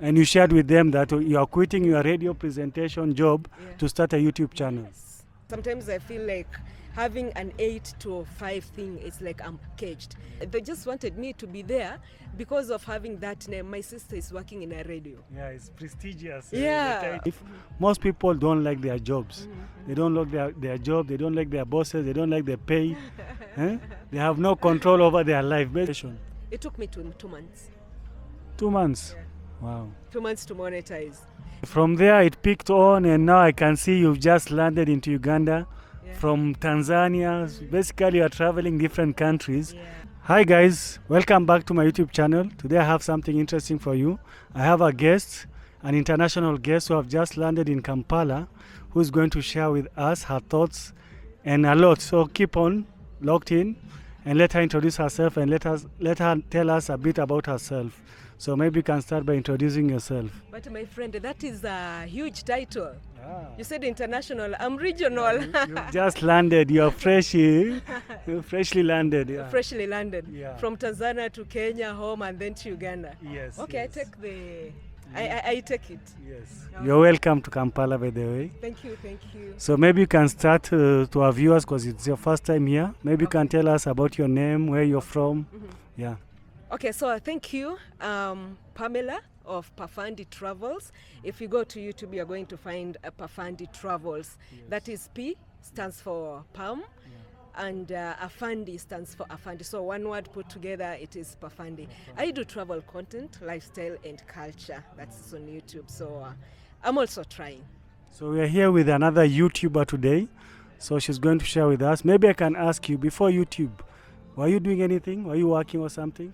And you shared with them that you are quitting your radio presentation job to start a YouTube channel. Yes. Sometimes I feel like having an 8 to 5 thing, it's like I'm caged. They just wanted me to be there because of having that name. My sister is working in a radio. Yeah, it's prestigious. Yeah. Most people don't like their jobs. They don't like their job, they don't like their bosses, they don't like their pay. They have no control over their life. It took me 2 months. 2 months? Yeah. Wow. 2 months to monetize. From there it picked on, and now I can see you've just landed into Uganda. Yeah. From Tanzania. Basically you are traveling different countries. Yeah. Hi guys, welcome back to my YouTube channel. Today I have something interesting for you. I have a guest, an international guest who have just landed in Kampala, who's going to share with us her thoughts and a lot. So keep on locked in and let her introduce herself and let her tell us a bit about herself. So maybe you can start by introducing yourself. But my friend, that is a huge title. You said international, I'm regional. You just landed, you're freshly landed. Yeah. Freshly landed. Yeah. From Tanzania to Kenya, home, and then to Uganda. Yes. Okay, yes. I take it. Yes. Okay. You're welcome to Kampala, by the way. Thank you. So maybe you can start to our viewers, because it's your first time here. Maybe you can tell us about your name, where you're from. Yeah. Okay, so thank you, Pamela of Pafandi Travels. If you go to YouTube, you're going to find Pafandi Travels. Yes. That is P stands for Pam, and Afandi stands for Afandi. So one word put together, it is Pafandi. I do travel content, lifestyle, and culture. That's on YouTube. So I'm also trying. So we are here with another YouTuber today. So she's going to share with us. Maybe I can ask you, before YouTube, were you doing anything? Were you working or something?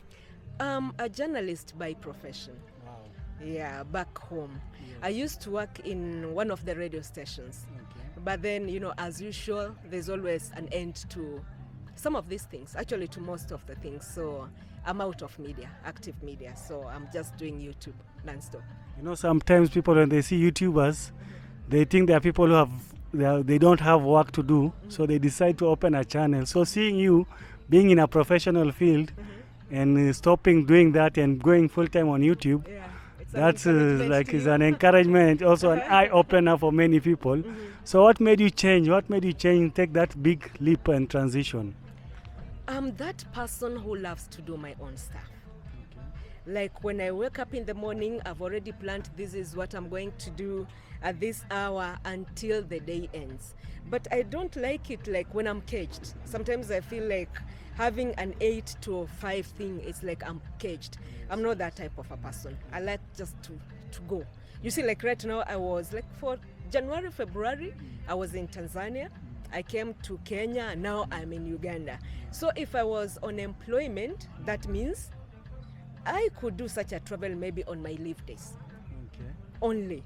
I'm a journalist by profession. Wow. Yeah, back home. Yes. I used to work in one of the radio stations. Okay. But then, as usual, there's always an end to some of these things, actually to most of the things. So I'm out of media, active media. So I'm just doing YouTube nonstop. Sometimes people, when they see YouTubers, they think there are people who they don't have work to do, so they decide to open a channel. So seeing you being in a professional field, and stopping doing that and going full-time on YouTube, that's is an encouragement, also an eye-opener for many people. So what made you change? Take that big leap and transition? I'm that person who loves to do my own stuff. Okay. Like when I wake up in the morning, I've already planned this is what I'm going to do at this hour until the day ends. But I don't like it like when I'm caged. Sometimes I feel like having an 8 to 5 thing, it's like I'm caged. I'm not that type of a person. I like just to go. You see, like right now, I was like for January, February, I was in Tanzania. I came to Kenya, and now I'm in Uganda. So if I was on employment, that means I could do such a travel maybe on my leave days. Okay. Only.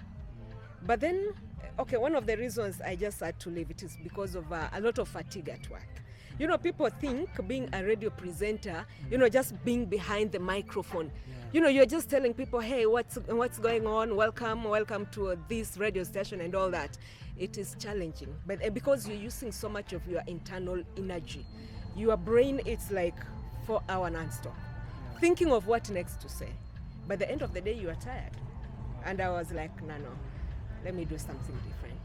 But then, okay, one of the reasons I just had to leave it is because of a lot of fatigue at work. People think being a radio presenter, just being behind the microphone, you're just telling people, hey, what's going on? Welcome to this radio station and all that. It is challenging, but because you're using so much of your internal energy, your brain, it's like 4-hour non-stop, thinking of what next to say. By the end of the day, you are tired. And I was like, no, let me do something different.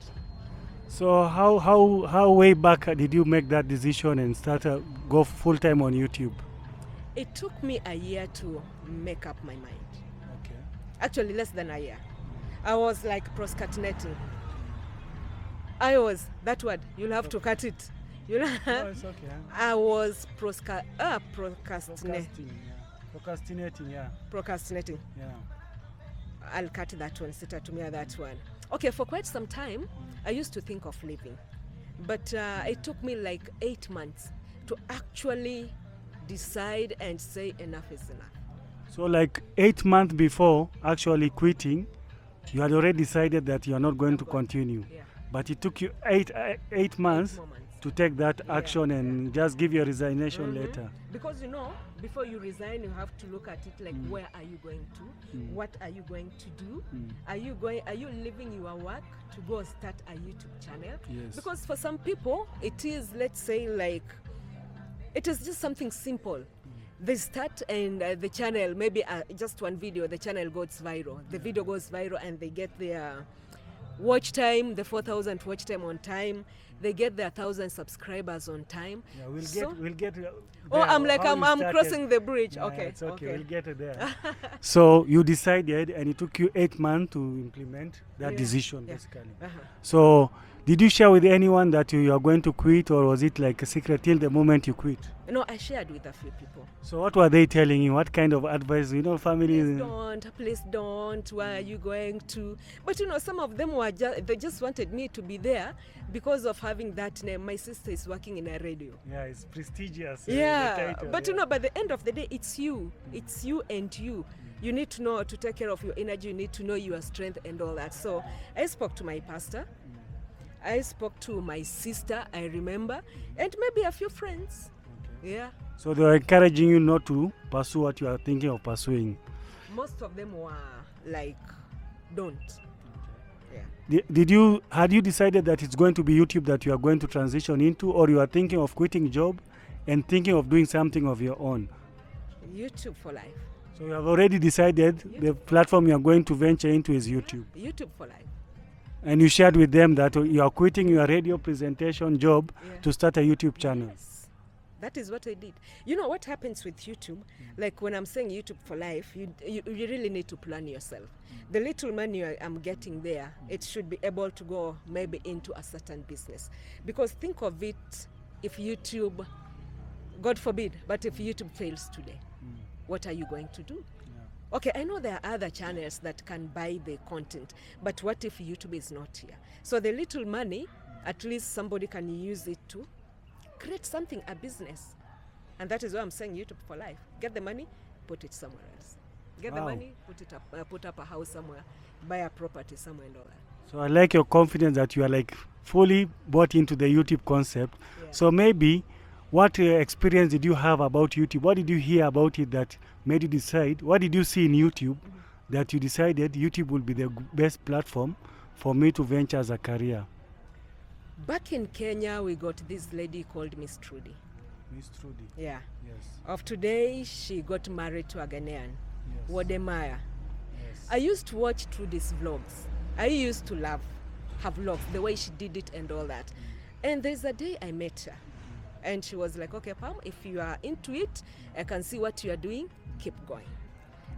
So how way back did you make that decision and go full-time on YouTube? It took me a year to make up my mind. Okay. Actually, less than a year. I was like procrastinating. That word, you'll have to cut it. No, it's okay. I was procrastinating. Procrastinating. Yeah. I'll cut that one, sit to me that one. Okay, for quite some time, I used to think of leaving. But it took me like 8 months to actually decide and say enough is enough. So like 8 months before actually quitting, you had already decided that you are not going to continue. Yeah. But it took you eight months to take that action and just give your resignation later. Because before you resign, you have to look at it like where are you going to? What are you going to do? Are you leaving your work to go start a YouTube channel? Yes. Because for some people, it is, let's say, like, it is just something simple. They start and the channel, maybe just one video, the channel goes viral. The video goes viral and they get their watch time, the 4,000 watch time on time. They get their 1,000 subscribers on time. Yeah, we'll So- get. Oh, I'm like, how I'm you started. crossing the bridge. Yeah, Okay, it's okay. okay. We'll get it there. So you decided, and it took you 8 months to implement that Yeah, decision, yeah. basically. Uh-huh. So did you share with anyone that you are going to quit, or was it like a secret till the moment you quit? No, I shared with a few people. So what were they telling you? What kind of advice? Family. Please don't, where are you going to? But some of them were they just wanted me to be there because of having that name. My sister is working in a radio. Yeah, it's prestigious. Yeah, the title, but yeah. by the end of the day, it's you and you. You need to know to take care of your energy. You need to know your strength and all that. So I spoke to my pastor. I spoke to my sister, I remember, and maybe a few friends. Yeah. So they were encouraging you not to pursue what you are thinking of pursuing. Most of them were like, don't. Yeah. Had you decided that it's going to be YouTube that you are going to transition into, or you are thinking of quitting job and thinking of doing something of your own? YouTube for life. So you have already decided the platform you are going to venture into is YouTube. YouTube for life. And you shared with them that you are quitting your radio presentation job to start a YouTube channel. Yes. That is what I did. You know what happens with YouTube? Like when I'm saying YouTube for life, you really need to plan yourself. The little money I'm getting there, it should be able to go maybe into a certain business. Because think of it, if YouTube, God forbid, but if YouTube fails today, what are you going to do? Okay, I know there are other channels that can buy the content, but what if YouTube is not here? So the little money, at least somebody can use it to create something, a business. And that is why I'm saying YouTube for life. Get the money, put it somewhere else. Get the money, put up a house somewhere, buy a property somewhere and all that. So I like your confidence that you are like fully bought into the YouTube concept. Yeah. So maybe what experience did you have about YouTube? What did you hear about it that made you decide? What did you see in YouTube that you decided YouTube will be the best platform for me to venture as a career? Back in Kenya, we got this lady called Miss Trudy. Miss Trudy. Yeah. Yes. Of today, she got married to a Ghanaian, Yes. Wodemaya. Yes. I used to watch Trudy's vlogs. I used to love her vlogs, the way she did it and all that. And there's a day I met her. And she was like, okay, Pam, if you are into it, I can see what you are doing, keep going.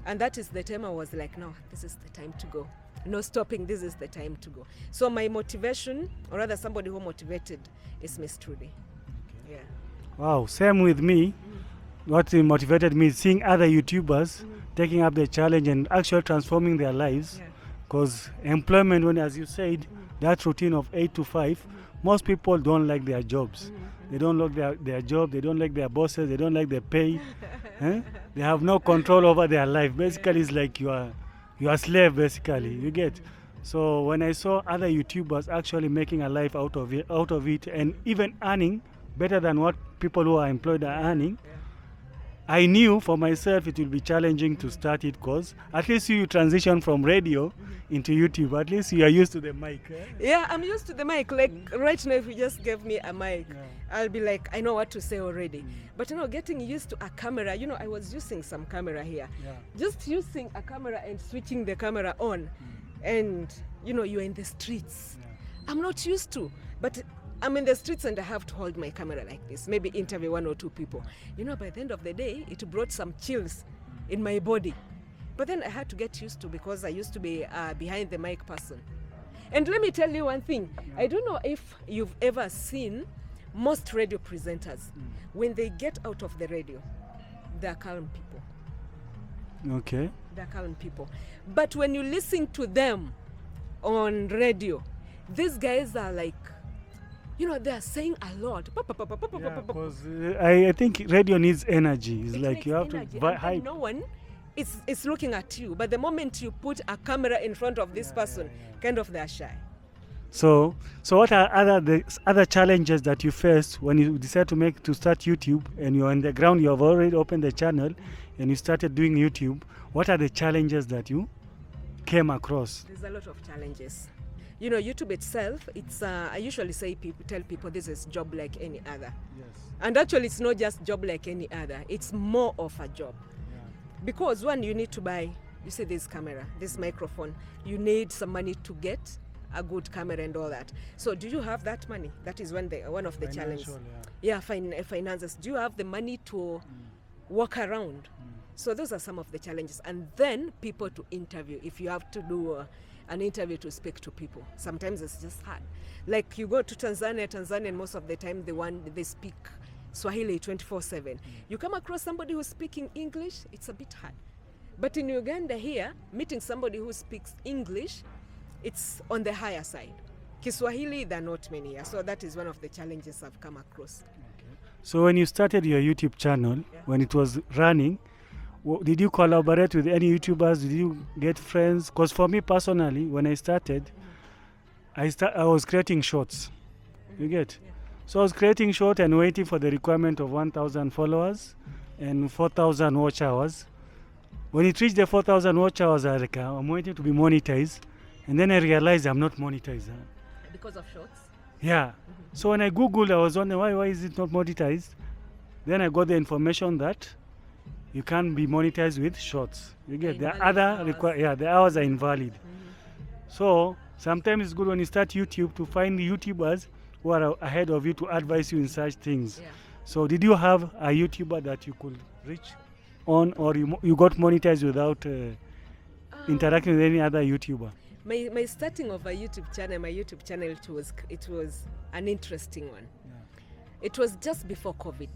And that is the time I was like, no, this is the time to go. No stopping, this is the time to go. So my motivation, or rather somebody who motivated, is Miss Trudy. Yeah. Wow, same with me. What motivated me is seeing other YouTubers taking up the challenge and actually transforming their lives. Because employment, when, as you said, that routine of 8 to 5, most people don't like their jobs. They don't like their job, they don't like their bosses, they don't like their pay. They have no control over their life. Basically, it's like you are a slave, basically. You get. So when I saw other YouTubers actually making a life out of it and even earning better than what people who are employed are earning, I knew for myself it will be challenging to start it, because at least you transition from radio into YouTube. At least you are used to the mic. Yeah, I'm used to the mic. Like right now, if you just gave me a mic, I'll be like, I know what to say already. But getting used to a camera, I was using some camera here. Just using a camera and switching the camera on. And, you're in the streets. I'm not used to, but I'm in the streets and I have to hold my camera like this, maybe interview 1 or 2 people. By the end of the day, it brought some chills in my body. But then I had to get used to, because I used to be a behind the mic person. And let me tell you one thing. I don't know if you've ever seen most radio presenters, when they get out of the radio, they're calm people. Okay. They're calm people. But when you listen to them on radio, these guys are like, they're saying a lot. Because I think radio needs energy. It's like you have energy, to and hype. no one is looking at you. But the moment you put a camera in front of this person, kind of they're shy. So what are the other challenges that you faced when you decide to start YouTube and you're on the ground? You have already opened the channel and you started doing YouTube. What are the challenges that you came across? There's a lot of challenges. You know, YouTube itself, it's I usually tell people this is job like any other. Yes. And actually, it's not just job like any other. It's more of a job. Yeah. Because one, you need to buy, you see this camera, this microphone. You need some money to get a good camera and all that. So do you have that money? That is one of the challenges. Yeah, finances. Do you have the money to walk around? So those are some of the challenges. And then people to interview. If you have to do an interview to speak to people, sometimes it's just hard. Like you go to Tanzania, most of the time they speak Swahili 24/7. You come across somebody who's speaking English, it's a bit hard. But in Uganda here, meeting somebody who speaks English, it's on the higher side. Kiswahili, there are not many here. So that is one of the challenges I've come across. Okay. So when you started your YouTube channel, when it was running, did you collaborate with any YouTubers? Did you get friends? Because for me personally, when I started, I was creating shorts. You get? Yeah. So I was creating short and waiting for the requirement of 1,000 followers and 4,000 watch hours. When it reached the 4,000 watch hours, I'm waiting to be monetized. And then I realized I'm not monetized. Because of shorts? Yeah. So when I Googled, I was wondering why is it not monetized? Then I got the information that you can't be monetized with shorts. You get the other the hours are invalid. So sometimes it's good when you start YouTube to find the YouTubers who are ahead of you to advise you in such things. Yeah. So did you have a YouTuber that you could reach on, or you got monetized without interacting with any other YouTuber? My starting of my YouTube channel, it was an interesting one. Yeah. It was just before COVID.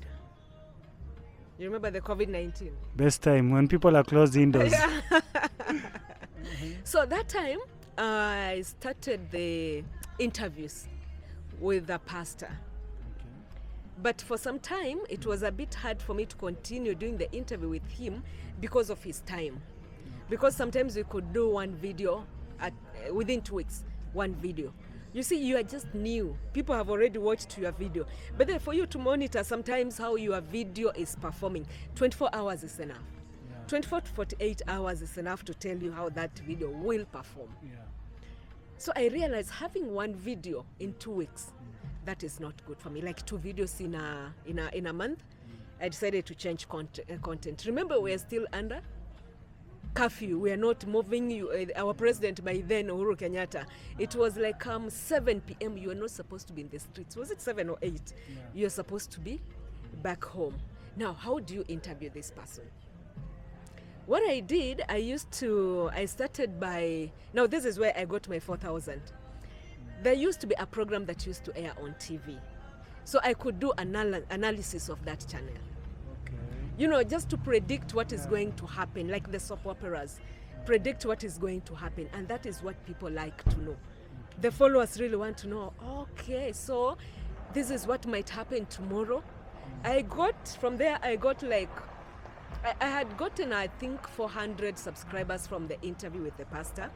You remember the COVID-19? Best time when people are closed indoors. So that time, I started the interviews with the pastor. Okay. But for some time, it was a bit hard for me to continue doing the interview with him because of his time. Because sometimes we could do one video within 2 weeks, one video. You see, you are just new. People have already watched your video. But then for you to monitor sometimes how your video is performing, 24 hours is enough. Yeah. 24 to 48 hours is enough to tell you how that video will perform. Yeah. So I realized having one video in 2 weeks, that is not good for me. Like 2 videos in a month, I decided to change content. Remember, we are still under curfew. We are not moving. Our president by then, Uhuru Kenyatta, it was like 7 p.m. You are not supposed to be in the streets. Was it 7 or 8? Yeah. You are supposed to be back home. Now, how do you interview this person? What I did, I started by, now this is where I got my 4,000. There used to be a program that used to air on TV. So I could do analysis of that channel. Okay. You know, just to predict what is going to happen, like the soap operas, predict what is going to happen. And that is what people like to know. The followers really want to know, okay, so this is what might happen tomorrow. From there, I had gotten, I think, 400 subscribers from the interview with the pastor.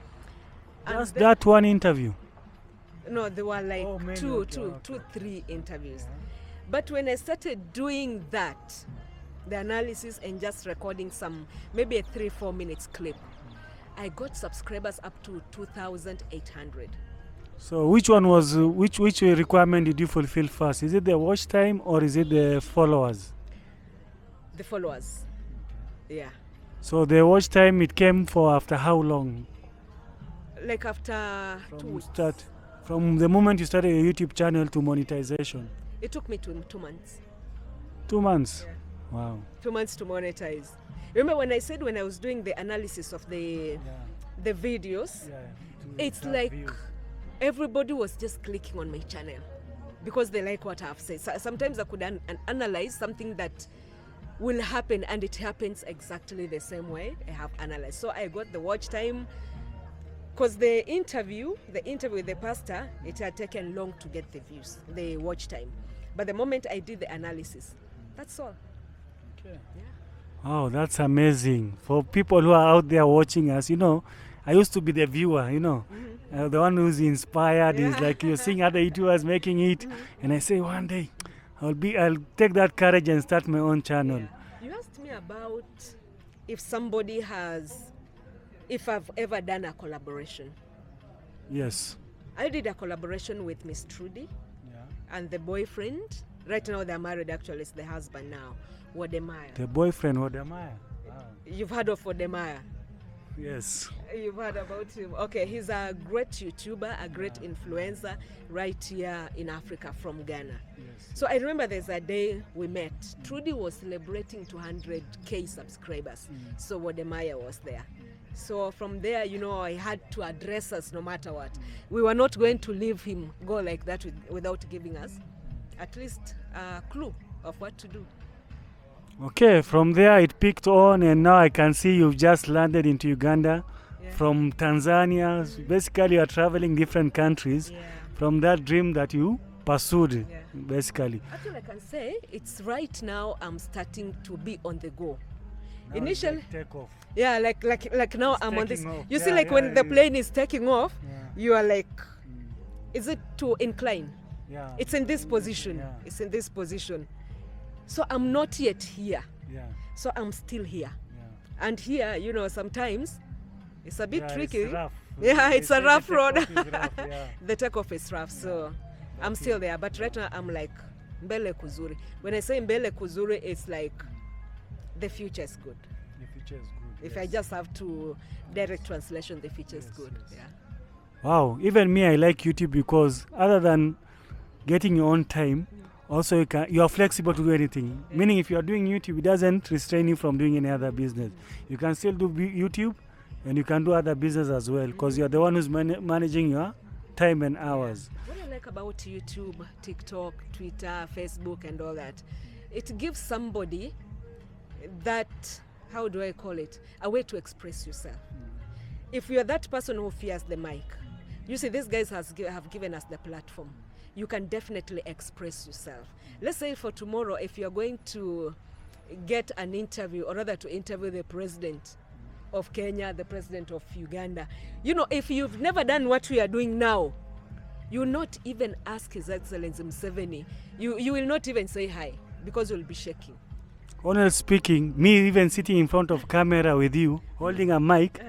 Just that one interview? No, there were like two, 3 interviews. Yeah. But when I started doing that, the analysis and just recording maybe a 3-4 minutes clip, I got subscribers up to 2,800. So which one was, which requirement did you fulfill first? Is it the watch time or is it the followers? The followers. Yeah. So the watch time, it came for after how long? Like after 2 weeks. From the moment you started your YouTube channel to monetization? It took me 2 months. 2 months? Yeah. Wow. 2 months to monetize. Remember when I said when I was doing the analysis of the videos, it's like everybody was just clicking on my channel because they like what I've said. So sometimes I could analyze something that will happen and it happens exactly the same way I have analyzed. So I got the watch time because the interview with the pastor, it had taken long to get the views, the watch time. But the moment I did the analysis, that's all. Okay. Yeah. Oh, that's amazing. For people who are out there watching us, you know, I used to be the viewer, you know, the one who's inspired. Is like you're seeing other YouTubers making it, and I say one day I'll take that courage and start my own channel. Yeah. You asked me about if I've ever done a collaboration. Yes. I did a collaboration with Miss Trudy and the boyfriend. Right now they're married, actually. It's the husband now, Wodemaya. The boyfriend, Wodemaya. Wow. You've heard of Wodemaya? Yes. You've heard about him. Okay, he's a great YouTuber, a great influencer right here in Africa from Ghana. Yes. So I remember there's a day we met. Trudy was celebrating 200K subscribers. So Wodemaya was there. So from there, you know, I had to address us no matter what. We were not going to leave him go like that without giving us at least a clue of what to do. Okay, from there it picked on, and now I can see you've just landed into Uganda from Tanzania. So basically, you're traveling different countries from that dream that you pursued, basically. Actually, I can say it's right now I'm starting to be on the go. Now Initially, like take off. yeah, like now I'm on this. Off. You see, like when the plane is taking off, you are like, is it to incline? Yeah. It's in this position. Yeah. It's in this position. So I'm not yet here. Yeah. So I'm still here. Yeah. And here, you know, sometimes it's a bit tricky. It's rough. Yeah, it's a rough road. Rough, yeah. The takeoff is rough. So I'm still there. But right now I'm like, mbele kuzuri. When I say mbele kuzuri, it's like the future is good. The future is good. If I just have to direct translation, the future is good. Yes. Yeah. Wow, even me, I like YouTube because other than getting your own time, also you are flexible to do anything. Meaning if you are doing YouTube, it doesn't restrain you from doing any other business. You can still do YouTube and you can do other business as well because you are the one who's managing your time and hours. What I like about YouTube, TikTok, Twitter, Facebook and all that, it gives somebody that, how do I call it, a way to express yourself. If you're that person who fears the mic, you see these guys have given us the platform. You can definitely express yourself. Let's say for tomorrow, if you're going to get an interview, or rather to interview the president of Kenya, the president of Uganda, you know, if you've never done what we are doing now, you will not even ask His Excellency Museveni. You will not even say hi because you'll be shaking. Honestly speaking, me even sitting in front of camera with you, holding a mic,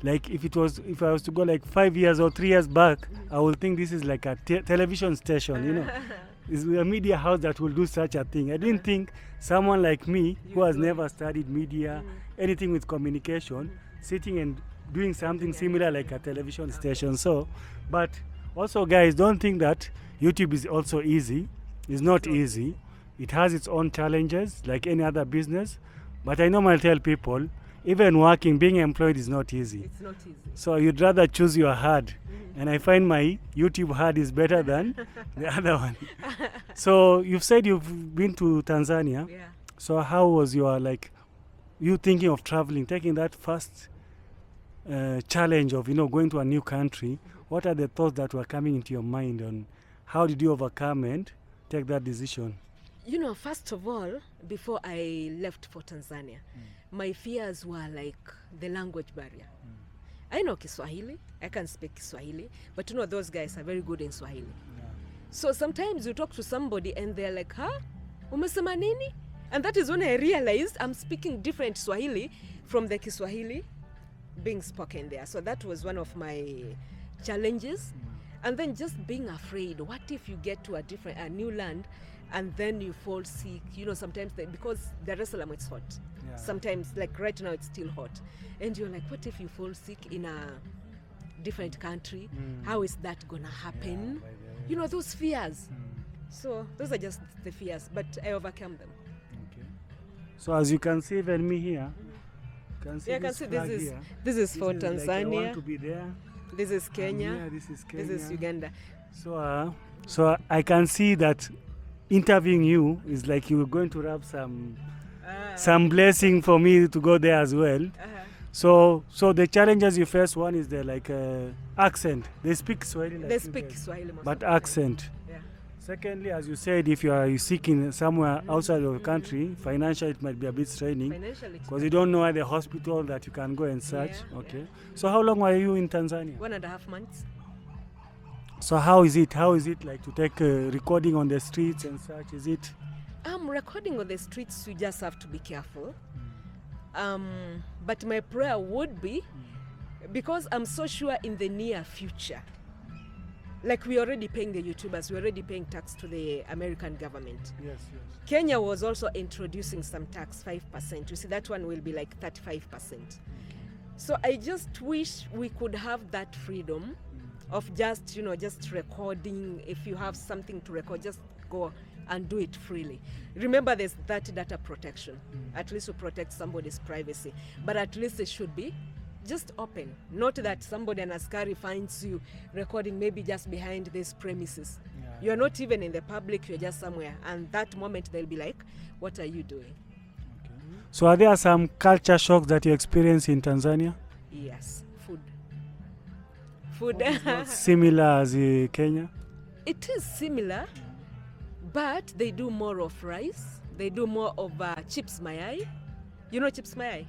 like if I was to go like 5 years or 3 years back, I would think this is like a television station, you know. It's a media house that will do such a thing. I didn't think someone like me, who has never studied media, anything with communication, sitting and doing something similar like a television station. So, but also guys, don't think that YouTube is also easy. It's not easy. It has its own challenges like any other business. But I normally tell people, even working, being employed is not easy. It's not easy. So you'd rather choose your hard. And I find my YouTube hard is better than the other one. So you've said you've been to Tanzania. Yeah. So how was your, like, you thinking of traveling, taking that first challenge of, you know, going to a new country? What are the thoughts that were coming into your mind on how did you overcome and take that decision? You know, first of all, before I left for Tanzania, my fears were like the language barrier. I know Kiswahili, I can speak Kiswahili, but you know, those guys are very good in Swahili. Yeah. So sometimes you talk to somebody and they're like, huh? Umesema nini? And that is when I realized I'm speaking different Swahili from the Kiswahili being spoken there. So that was one of my challenges. And then just being afraid, what if you get to a new land and then you fall sick? You know, sometimes because Dar es Salaam it's hot. Yeah. Sometimes, like right now, it's still hot. And you're like, what if you fall sick in a different country? How is that gonna happen? You know, those fears. So those are just the fears, but I overcome them. Okay. So as you can see, even me here, can see this is for Tanzania. Like I want to be there. This is Kenya. Here, this is Kenya. This is Uganda. So I can see that interviewing you is like you're going to have some blessing for me to go there as well. So the challenges you face, one is the accent. They speak Swahili. They speak Swahili, but accent. Yeah. Secondly, as you said, if you are seeking somewhere outside of the country, financially it might be a bit straining because you don't know where the hospital that you can go and search. Yeah, okay. Yeah. So how long were you in Tanzania? 1.5 months. So how is it? How is it like to take recording on the streets and such? Is it? Recording on the streets, you just have to be careful. But my prayer would be, because I'm so sure in the near future, Like we're already paying the YouTubers, we're already paying tax to the American government. Yes. Kenya was also introducing some tax, 5%. You see, that one will be like 35%. So I just wish we could have that freedom of just, just recording. If you have something to record, just go and do it freely. Remember, there's that data protection. At least to protect somebody's privacy. But at least it should be just open. Not that somebody, an askari, finds you recording maybe just behind these premises. Yeah. You're not even in the public, you're just somewhere. And that moment they'll be like, what are you doing? Okay. So are there some culture shocks that you experience in Tanzania? Yes, food. It's not similar as Kenya? It is similar, but they do more of rice. They do more of chips mayai. You know chips mayai?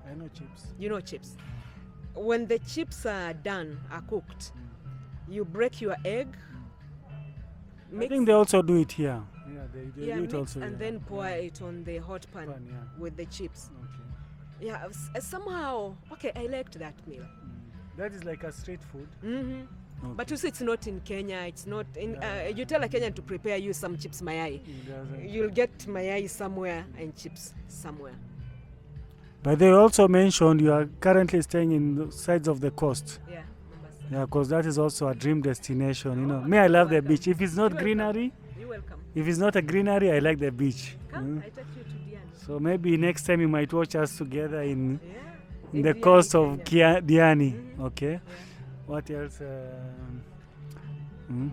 I know chips. You know chips. When the chips are done, are cooked, you break your egg. I think they also do it here. Yeah, they do it mix also. and then pour it on the hot pan with the chips. Okay. Yeah, somehow, okay, I liked that meal. That is like a street food. Okay. But you see, it's not in Kenya. It's not in. You tell a Kenyan to prepare you some chips mayai. You'll get mayai somewhere and chips somewhere. But they also mentioned you are currently staying in the sides of the coast. Yeah. Yeah, because that is also a dream destination. Me, I love the beach. If it's not greenery, you're welcome. If it's not a greenery, I like the beach. Come, I take you to Diani. So maybe next time you might watch us together in the coast of Diani. Okay. What else?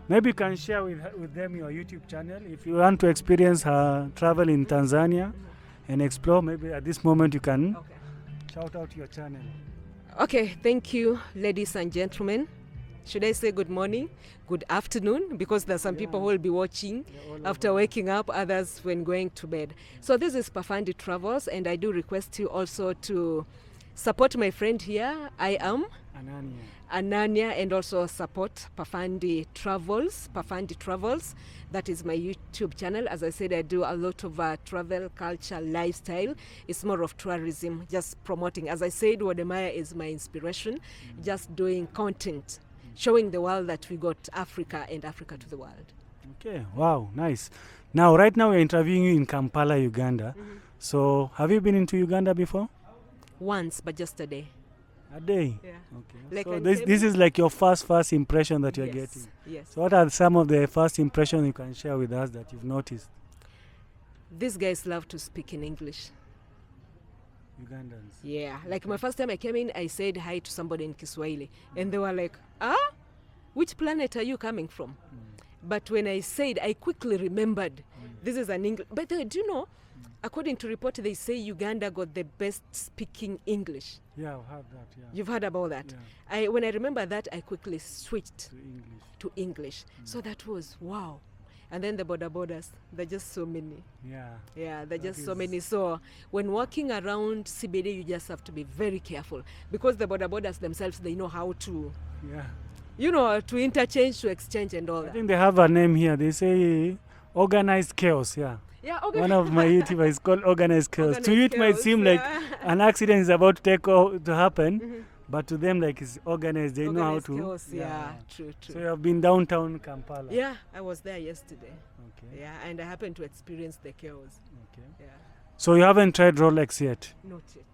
Maybe you can share with them your YouTube channel. If you want to experience travel in Tanzania and explore, maybe at this moment you can shout out your channel. Okay, thank you, ladies and gentlemen. Should I say good morning, good afternoon? Because there's some people who will be watching after waking up, others when going to bed. So this is Pafandi Travels, and I do request you also to support my friend here. I am Anania, and also support Pafandi Travels. Pafandi Travels, that is my YouTube channel. As I said, I do a lot of travel, culture, lifestyle. It's more of tourism, just promoting. As I said, Wademaya is my inspiration, just doing content, showing the world that we got Africa and Africa to the world. Okay, wow, nice. Now, right now we're interviewing you in Kampala, Uganda. So, have you been into Uganda before? Once, but just a day. A day? Yeah. Okay. Like so this is like your first impression that you're getting? Yes. So what are some of the first impressions you can share with us that you've noticed? These guys love to speak in English. Ugandans? Yeah. Like my first time I came in, I said hi to somebody in Kiswahili. And they were like, which planet are you coming from? But when I said, I quickly remembered, this is an English. But do you know, according to report, they say Uganda got the best speaking English. Yeah, I've heard that. Yeah. You've heard about that? Yeah. When I remember that, I quickly switched to English. So that was wow. And then the border borders, they're just so many. Yeah, they're just so many. So when walking around CBD, you just have to be very careful because the border borders themselves, they know how to, to interchange, to exchange and all that. I think they have a name here. They say organized chaos. Yeah. One of my YouTubers is called Organized Chaos. To you, it might seem like an accident is about to happen, but to them, like it's organized. They know how to. Chaos, true. So you have been downtown Kampala. Yeah, I was there yesterday. Okay. Yeah, and I happened to experience the chaos. Okay. Yeah. So you haven't tried Rolex yet? Not yet.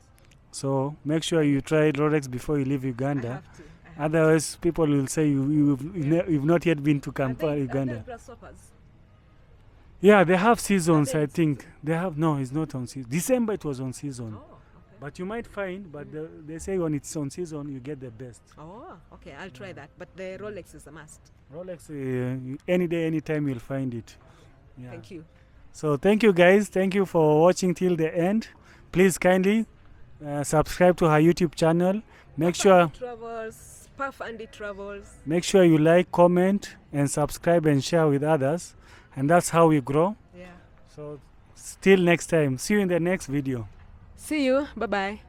So make sure you try Rolex before you leave Uganda. I have to. Otherwise, people will say you've not yet been to Kampala, Uganda. Are there grasshoppers? Yeah, they have seasons, I think. They have, no, it's not on season. December it was on season. Oh, okay. But you might find, but they say when it's on season, you get the best. Oh, okay, I'll try that. But the Rolex is a must. Rolex, any day, anytime you'll find it. Yeah. Thank you. So thank you guys. Thank you for watching till the end. Please kindly subscribe to her YouTube channel. Make sure Pafandi Travels. Make sure you like, comment, and subscribe and share with others. And that's how we grow. Yeah. So, till next time. See you in the next video. See you. Bye-bye.